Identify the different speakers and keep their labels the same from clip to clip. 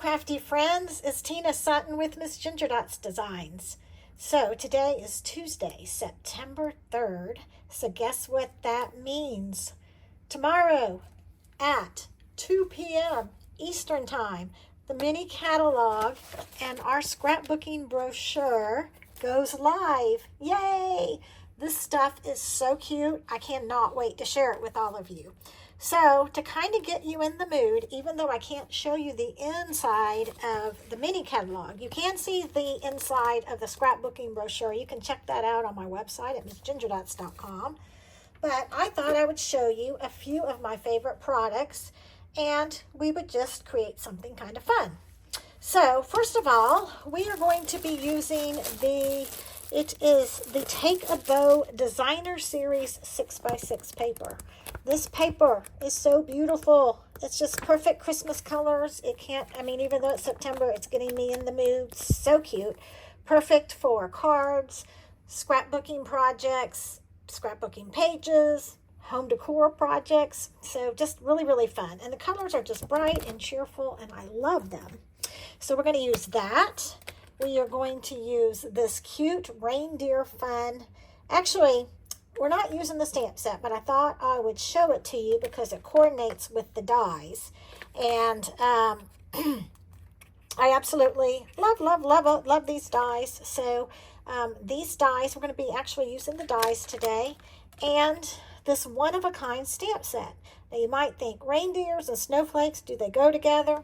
Speaker 1: crafty friends, it's Tina Sutton with Miss Ginger Dots Designs. So today is Tuesday, September 3rd. So guess what that means? Tomorrow at 2 p.m. Eastern Time, the mini catalog and our scrapbooking brochure goes live. Yay! This stuff is so cute. I cannot wait to share it with all of you. So to kind of get you in the mood, even though I can't show you the inside of the mini catalog, you can see the inside of the scrapbooking brochure. You can check that out on my website at missgingerdots.com. But I thought I would show you a few of my favorite products, and we would just create something kind of fun. So first of all, we are going to be using it is the Take a Bow Designer Series 6x6 paper. This paper is so beautiful. It's just perfect Christmas colors. Even though it's September, it's getting me in the mood. So cute. Perfect for cards, scrapbooking projects, scrapbooking pages, home decor projects. So just really, really fun. And the colors are just bright and cheerful, and I love them. So we're going to use that. We are going to use this cute reindeer fun. Actually, we're not using the stamp set, but I thought I would show it to you because it coordinates with the dies. And I absolutely love these dies. So these dies, we're going to be actually using the dies today. And this one-of-a-kind stamp set. Now you might think, reindeers and snowflakes, do they go together?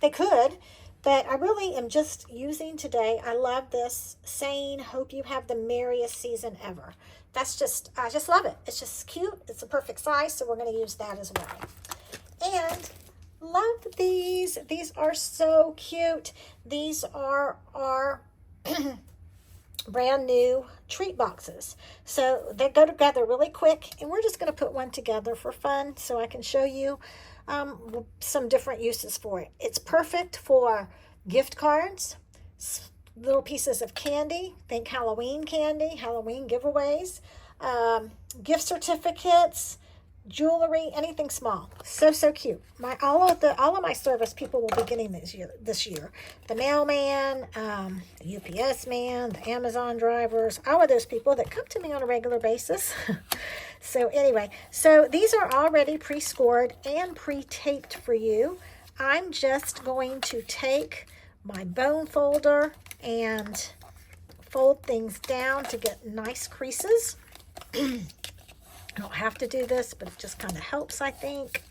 Speaker 1: They could. But I really am just using today. I love this saying, hope you have the merriest season ever. I just love it. It's just cute. It's a perfect size, so we're going to use that as well. And love these. These are so cute. These are our brand new treat boxes. So they go together really quick, and we're just going to put one together for fun so I can show you some different uses for it. It's perfect for gift cards, little pieces of candy, think Halloween candy, Halloween giveaways, gift certificates, jewelry, anything small. So cute. All of my service people will be getting this year. The mailman, the UPS man, the Amazon drivers, all of those people that come to me on a regular basis. So anyway, so these are already pre-scored and pre-taped for you. I'm just going to take my bone folder and fold things down to get nice creases. I don't have to do this, but it just kind of helps, I think.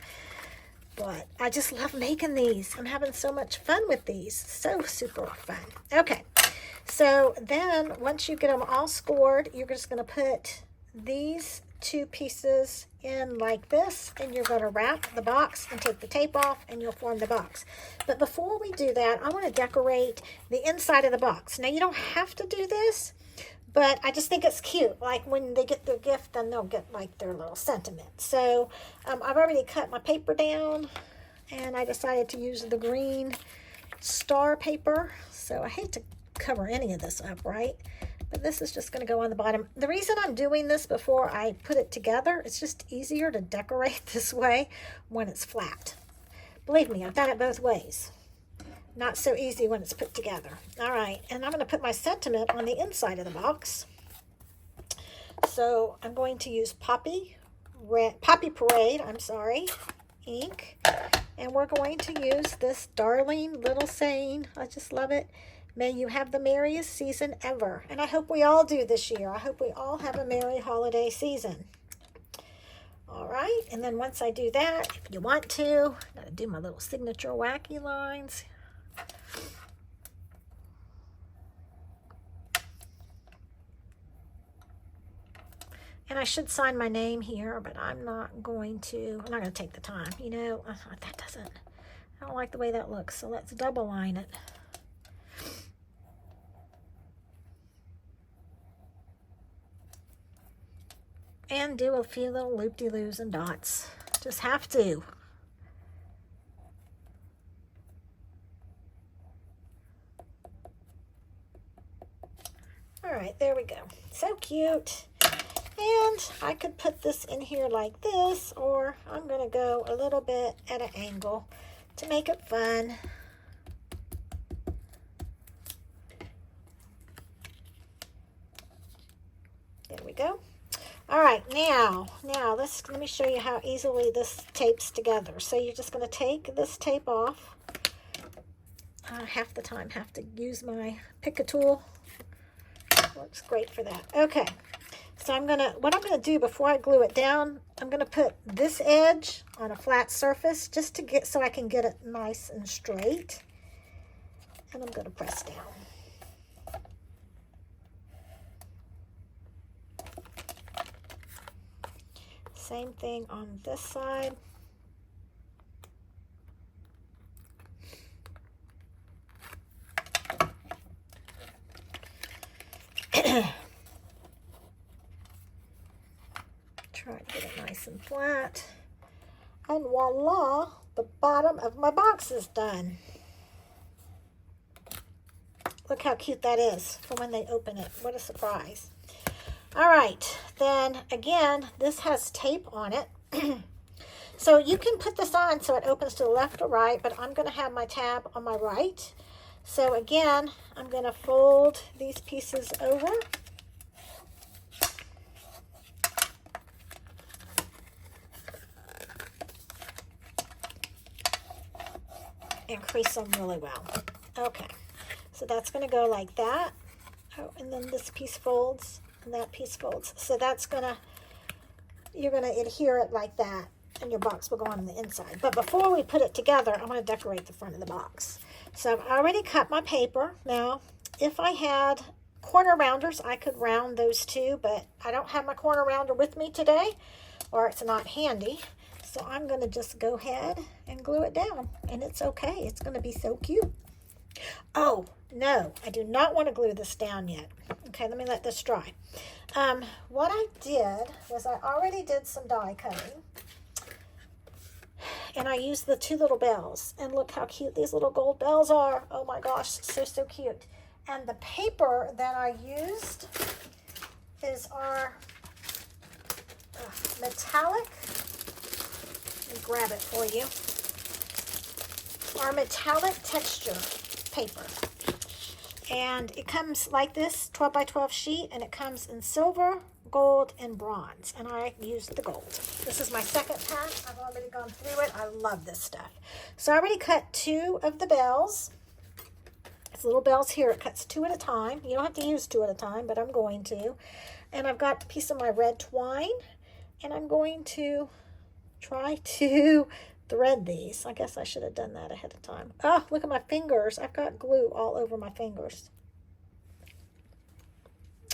Speaker 1: But I just love making these. I'm having so much fun with these. So super fun. Okay, so then once you get them all scored, you're just going to put these two pieces in like this, and you're going to wrap the box and take the tape off, and you'll form the box. But before we do that, I want to decorate the inside of the box. Now, you don't have to do this, but I just think it's cute. Like when they get their gift, then they'll get like their little sentiment. So I've already cut my paper down, and I decided to use the green star paper. So I hate to cover any of this up, right? But this is just going to go on the bottom. The reason I'm doing this before I put it together, it's just easier to decorate this way when it's flat. Believe me, I've done it both ways. Not so easy when it's put together. All right, and I'm going to put my sentiment on the inside of the box. So I'm going to use Poppy Parade, ink. And we're going to use this darling little saying. I just love it. May you have the merriest season ever. And I hope we all do this year. I hope we all have a merry holiday season. All right, and then once I do that, if you want to, I'm going to do my little signature wacky lines. And I should sign my name here, but I'm not going to take the time. You know, I don't like the way that looks, so let's double line it. And do a few little loop-de-loos and dots. Just have to. All right, there we go. So cute. And I could put this in here like this, or I'm going to go a little bit at an angle to make it fun. There we go. All right, now let me show you how easily this tapes together. So you're just going to take this tape off. Half the time have to use my pick-a tool. Works great for that. Okay, so what I'm gonna do before I glue it down, I'm gonna put this edge on a flat surface just to get so I can get it nice and straight. And I'm gonna press down. Same thing on this side. Try to get it nice and flat. And voila, the bottom of my box is done. Look how cute that is for when they open it. What a surprise. All right, then again, this has tape on it. So you can put this on so it opens to the left or right, but I'm going to have my tab on my right. So again, I'm going to fold these pieces over. And crease them really well. Okay, so that's going to go like that. Oh, and then this piece folds, and that piece folds. So that's you're going to adhere it like that, and your box will go on the inside. But before we put it together, I want to decorate the front of the box. So I've already cut my paper. Now, if I had corner rounders, I could round those too, but I don't have my corner rounder with me today, or it's not handy. So I'm going to just go ahead and glue it down, and it's okay. It's going to be so cute. Oh, no, I do not want to glue this down yet. Okay, let me let this dry. What I did was I already did some die cutting, and I used the two little bells. And look how cute these little gold bells are. Oh my gosh, so cute. And the paper that I used is our metallic. Let me grab it for you. Our metallic texture paper. And it comes like this, 12 by 12 sheet, and it comes in silver, gold, and bronze. And I used the gold. This is my second pack. I've already gone through it. I love this stuff. So I already cut 2 of the bells. It's little bells here. It cuts 2 at a time. You don't have to use 2 at a time, but I'm going to. And I've got a piece of my red twine, and I'm going to try to thread these. I guess I should have done that ahead of time. Oh, look at my fingers. I've got glue all over my fingers.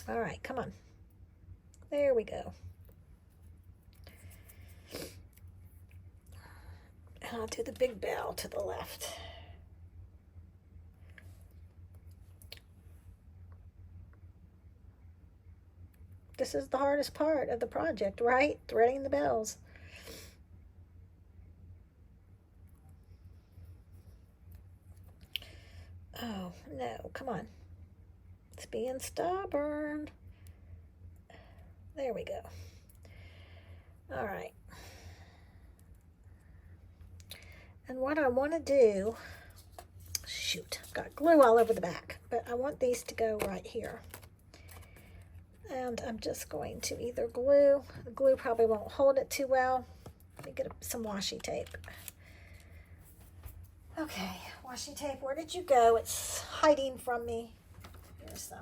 Speaker 1: All right, come on. There we go. And I'll do the big bell to the left. This is the hardest part of the project, right? Threading the bells. Oh, no, come on. It's being stubborn. There we go. All right. And what I want to do, shoot, I've got glue all over the back, but I want these to go right here. And I'm just going to either glue, the glue probably won't hold it too well. Let me get some washi tape. Okay, washi tape, where did you go? It's hiding from me. Here's some.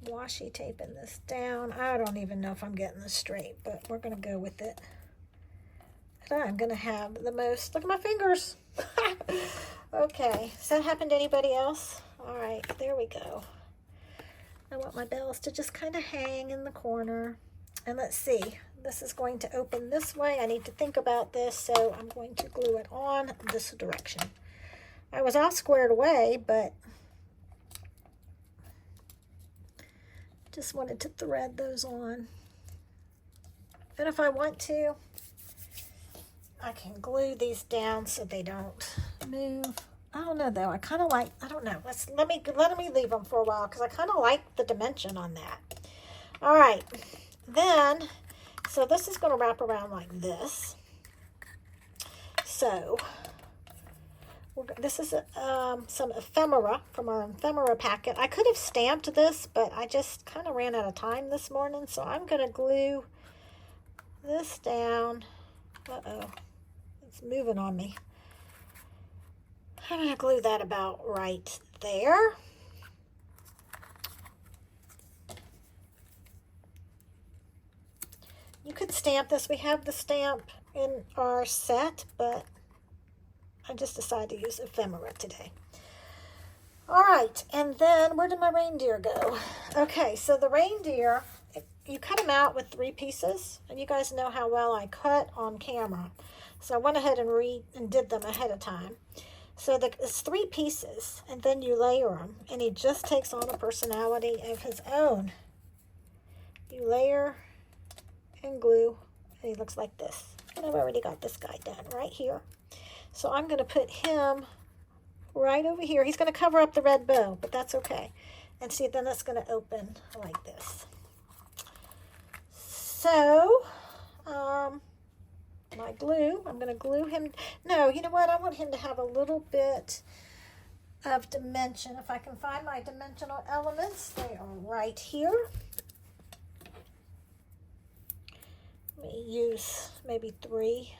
Speaker 1: Washi taping this down. I don't even know if I'm getting this straight, but we're going to go with it. And I'm going to have the most, look at my fingers. Okay, does that happen to anybody else? All right, there we go. I want my bells to just kind of hang in the corner. And let's see, this is going to open this way. I need to think about this, so I'm going to glue it on this direction. I was all squared away, but just wanted to thread those on. And if I want to, I can glue these down so they don't move. I don't know though. I kind of like, I don't know. Let me leave them for a while because I kind of like the dimension on that. All right. Then, so this is going to wrap around like this. So This is some ephemera from our ephemera packet. I could have stamped this, but I just kind of ran out of time this morning, so I'm going to glue this down. Uh-oh, it's moving on me. I'm going to glue that about right there. You could stamp this. We have the stamp in our set, but I just decided to use ephemera today. All right, and then where did my reindeer go? Okay, so the reindeer, you cut them out with 3 pieces, and you guys know how well I cut on camera. So I went ahead and did them ahead of time. So it's 3 pieces, and then you layer them, and he just takes on a personality of his own. You layer and glue, and he looks like this. And I've already got this guy done right here. So I'm going to put him right over here. He's going to cover up the red bow, but that's okay. And see, then it's going to open like this. So, my glue, I'm going to glue him. No, you know what? I want him to have a little bit of dimension. If I can find my dimensional elements, they are right here. Let me use maybe 3.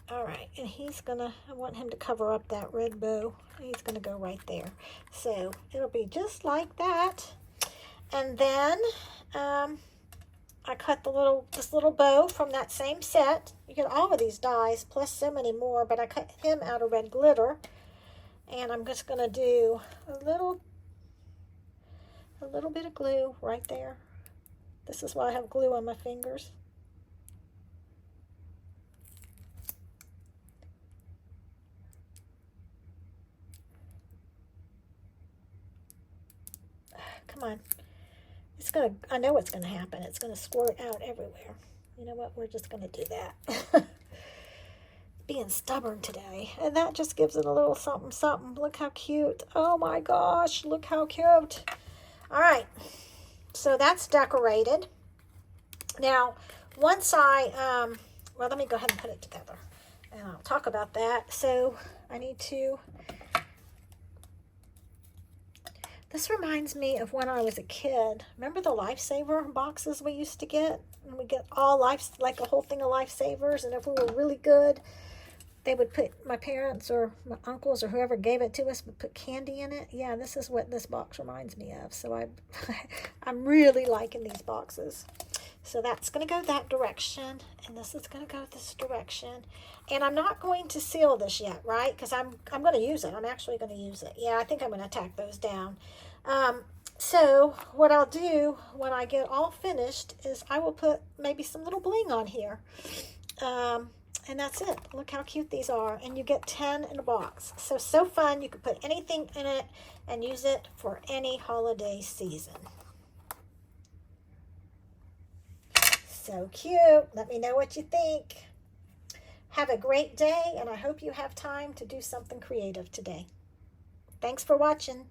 Speaker 1: All right, and I want him to cover up that red bow. He's gonna go right there. So it'll be just like that. And then I cut this little bow from that same set. You get all of these dies, plus so many more, but I cut him out of red glitter. And I'm just gonna do a little bit of glue right there. This is why I have glue on my fingers. Come on. I know what's gonna happen. It's gonna squirt out everywhere. You know what? We're just gonna do that. Being stubborn today. And that just gives it a little something, something. Look how cute. Oh my gosh, look how cute. All right, so that's decorated. Now, once well, let me go ahead and put it together. And I'll talk about that. So I need to... This reminds me of when I was a kid. Remember the Lifesaver boxes we used to get? And we get all like a whole thing of Lifesavers, and if we were really good, they would put, my parents or my uncles or whoever gave it to us would put candy in it. Yeah, this is what this box reminds me of. So I'm really liking these boxes. So that's going to go that direction, and this is going to go this direction. And I'm not going to seal this yet, right? Because I'm going to use it. I'm actually going to use it. Yeah, I think I'm going to tack those down. So what I'll do when I get all finished is I will put maybe some little bling on here. And that's it. Look how cute these are. And you get 10 in a box. So fun. You can put anything in it and use it for any holiday season. So cute. Let me know what you think. Have a great day, and I hope you have time to do something creative today. Thanks for watching.